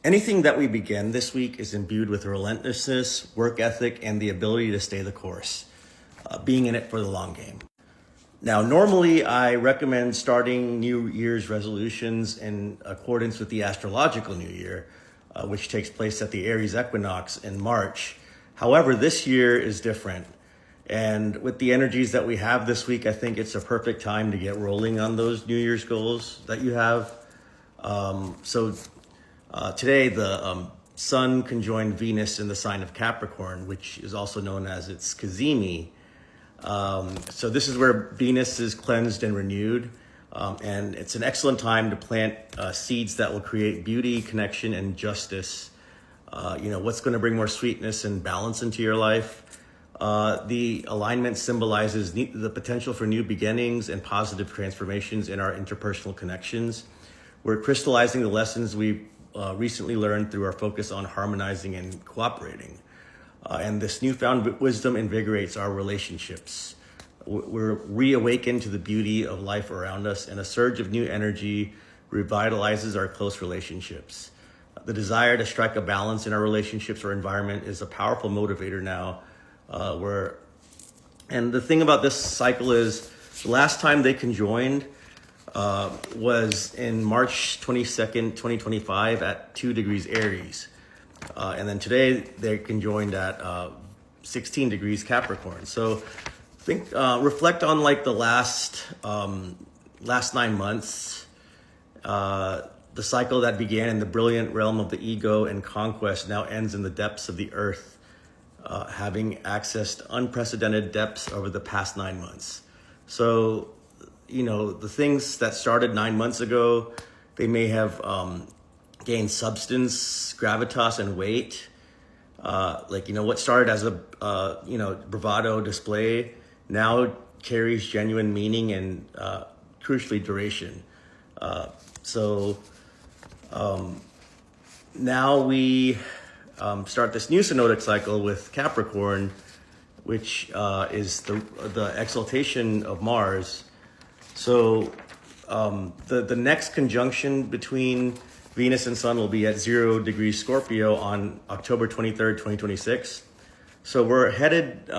Anything that we begin this week is imbued with relentlessness, work ethic, and the ability to stay the course, being in it for the long game. Now, normally I recommend starting New Year's resolutions in accordance with the astrological New Year, which takes place at the Aries equinox in March. However, this year is different. And with the energies that we have this week, I think it's a perfect time to get rolling on those New Year's goals that you have. Today, the Sun conjoined Venus in the sign of Capricorn, which is also known as its Cazimi. So this is where Venus is cleansed and renewed. And it's an excellent time to plant seeds that will create beauty, connection, and justice. What's going to bring more sweetness and balance into your life. The alignment symbolizes the potential for new beginnings and positive transformations in our interpersonal connections. We're crystallizing the lessons we recently learned through our focus on harmonizing and cooperating. And this newfound wisdom invigorates our relationships. We're reawakened to the beauty of life around us, and a surge of new energy revitalizes our close relationships. The desire to strike a balance in our relationships or environment is a powerful motivator now. And the thing about this cycle is the last time they conjoined was in March 22nd, 2025 at 2 degrees Aries. And then today they conjoined at 16 degrees Capricorn. So reflect on like the last 9 months, the cycle that began in the brilliant realm of the ego and conquest now ends in the depths of the earth, having accessed unprecedented depths over the past 9 months. So, the things that started 9 months ago, they may have gained substance, gravitas, and weight. What started as a, bravado display now carries genuine meaning and, crucially, duration. Now we start this new synodic cycle with Capricorn, which is the exaltation of Mars. So the next conjunction between Venus and Sun will be at 0 degrees Scorpio on October 23rd, 2026. So we're headed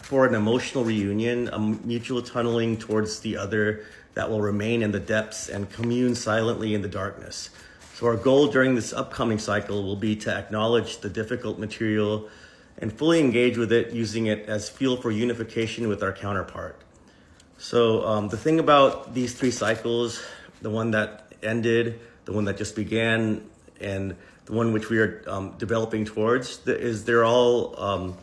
for an emotional reunion, a mutual tunneling towards the other that will remain in the depths and commune silently in the darkness. So our goal during this upcoming cycle will be to acknowledge the difficult material and fully engage with it, using it as fuel for unification with our counterpart. So the thing about these 3 cycles, the one that ended, the one that just began, and the one which we are developing towards, is they're all,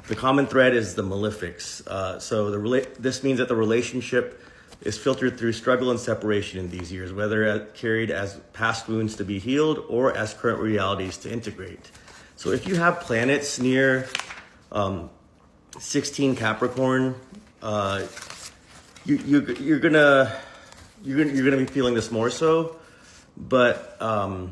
the common thread is the malefics. This means that the relationship is filtered through struggle and separation in these years, whether carried as past wounds to be healed or as current realities to integrate. So if you have planets near 16 Capricorn, you're gonna be feeling this more so. But the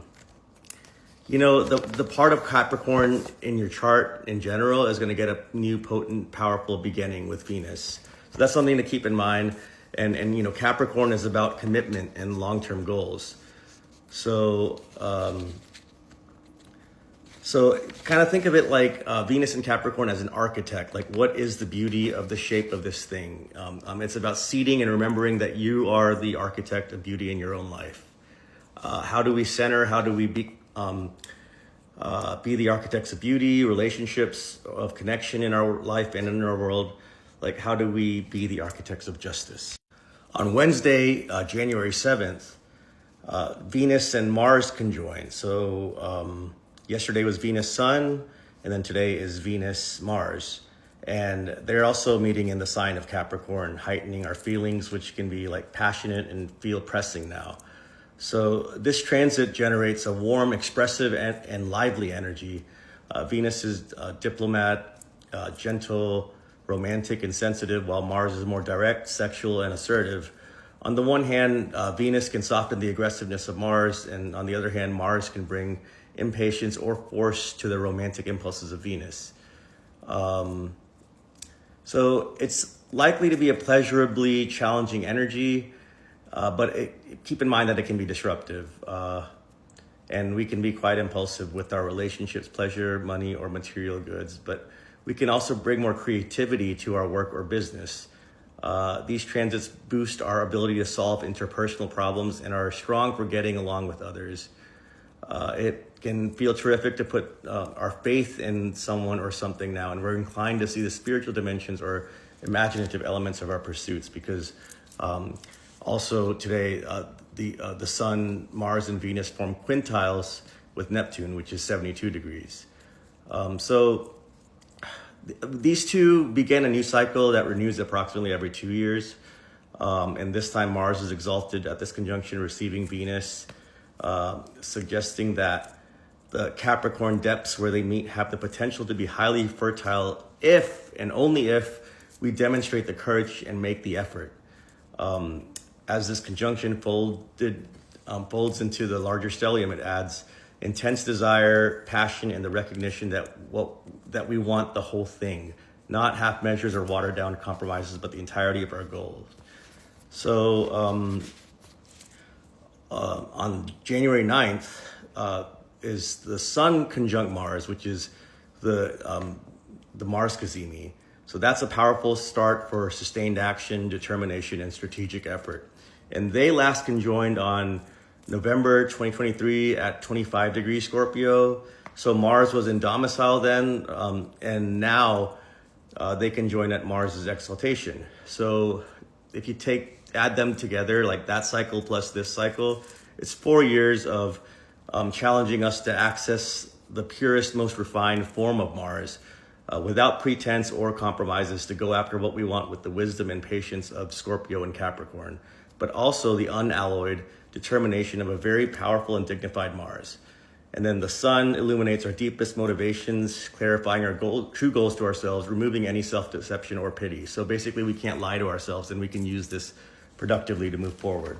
part of Capricorn in your chart in general is going to get a new, potent, powerful beginning with Venus. So that's something to keep in mind. And Capricorn is about commitment and long-term goals. So kind of think of it like Venus and Capricorn as an architect. Like, what is the beauty of the shape of this thing? It's about seeding and remembering that you are the architect of beauty in your own life. How do we center? How do we be the architects of beauty, relationships, of connection in our life and in our world? Like, how do we be the architects of justice? On Wednesday, January 7th, Venus and Mars conjoin. So yesterday was Venus-Sun, and then today is Venus-Mars. And they're also meeting in the sign of Capricorn, heightening our feelings, which can be like passionate and feel pressing now. So this transit generates a warm, expressive, and lively energy. Venus is diplomat, gentle, romantic, and sensitive, while Mars is more direct, sexual, and assertive. On the one hand, Venus can soften the aggressiveness of Mars, and on the other hand, Mars can bring impatience or force to the romantic impulses of Venus. So it's likely to be a pleasurably challenging energy, but keep in mind that it can be disruptive. And we can be quite impulsive with our relationships, pleasure, money, or material goods, but we can also bring more creativity to our work or business. These transits boost our ability to solve interpersonal problems and are strong for getting along with others. It can feel terrific to put our faith in someone or something now, and we're inclined to see the spiritual dimensions or imaginative elements of our pursuits because also today the Sun, Mars, and Venus form quintiles with Neptune, which is 72 degrees. So these two begin a new cycle that renews approximately every 2 years. And this time Mars is exalted at this conjunction, receiving Venus, suggesting that the Capricorn depths where they meet have the potential to be highly fertile if and only if we demonstrate the courage and make the effort. As this conjunction folds into the larger stellium, it adds intense desire, passion, and the recognition that we want the whole thing, not half measures or watered down compromises, but the entirety of our goals. So on January 9th is the Sun conjunct Mars, which is the Mars Cazimi. So that's a powerful start for sustained action, determination, and strategic effort. And they last conjoined on November 2023 at 25 degrees Scorpio. So Mars was in domicile then, and now they conjoin at Mars's exaltation. So if you add them together, like that cycle plus this cycle, it's 4 years of challenging us to access the purest, most refined form of Mars, without pretense or compromises, to go after what we want with the wisdom and patience of Scorpio and Capricorn, but also the unalloyed determination of a very powerful and dignified Mars. And then the Sun illuminates our deepest motivations, clarifying our true goals to ourselves, removing any self-deception or pity. So basically we can't lie to ourselves, and we can use this productively to move forward.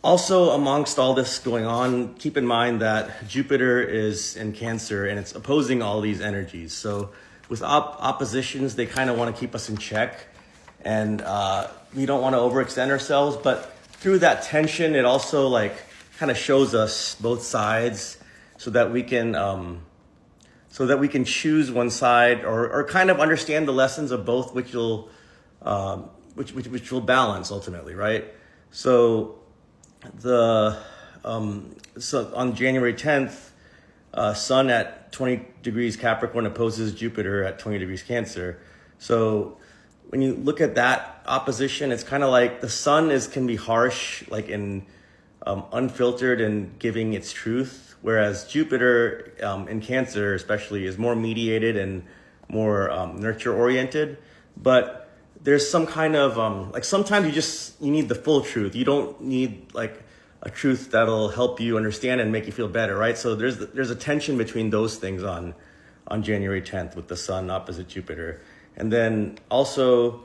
Also, amongst all this going on, keep in mind that Jupiter is in Cancer and it's opposing all these energies. So with oppositions, they kind of want to keep us in check, and we don't want to overextend ourselves. But through that tension, it also kind of shows us both sides so that we can choose one side or kind of understand the lessons of both, which will balance ultimately, right? So so on January 10th, Sun at 20 degrees Capricorn opposes Jupiter at 20 degrees Cancer. So when you look at that opposition, it's kind of like the Sun can be harsh, like in unfiltered and giving its truth, whereas Jupiter in Cancer especially is more mediated and more nurture oriented. But there's some kind of sometimes you need the full truth. You don't need a truth that'll help you understand and make you feel better, right? So there's a tension between those things on January 10th with the Sun opposite Jupiter. And then also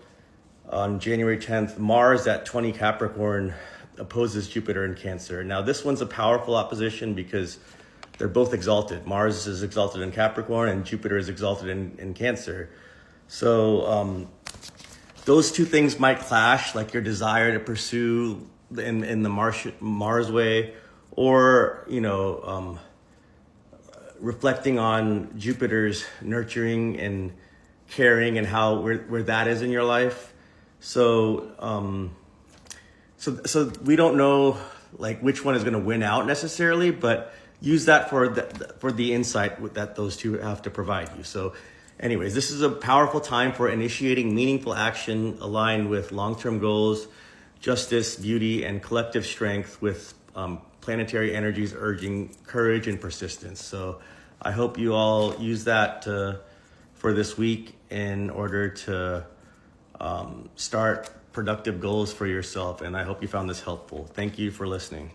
on January 10th, Mars at 20 Capricorn opposes Jupiter in Cancer. Now this one's a powerful opposition because they're both exalted. Mars is exalted in Capricorn and Jupiter is exalted in Cancer. So those two things might clash, like your desire to pursue in the Mars way, or reflecting on Jupiter's nurturing and caring and how where that is in your life. So so we don't know which one is going to win out necessarily, but use that for the insight that those two have to provide you. So anyways, this is a powerful time for initiating meaningful action aligned with long-term goals, justice, beauty, and collective strength, with planetary energies urging courage and persistence. So I hope you all use that for this week in order to start productive goals for yourself. And I hope you found this helpful. Thank you for listening.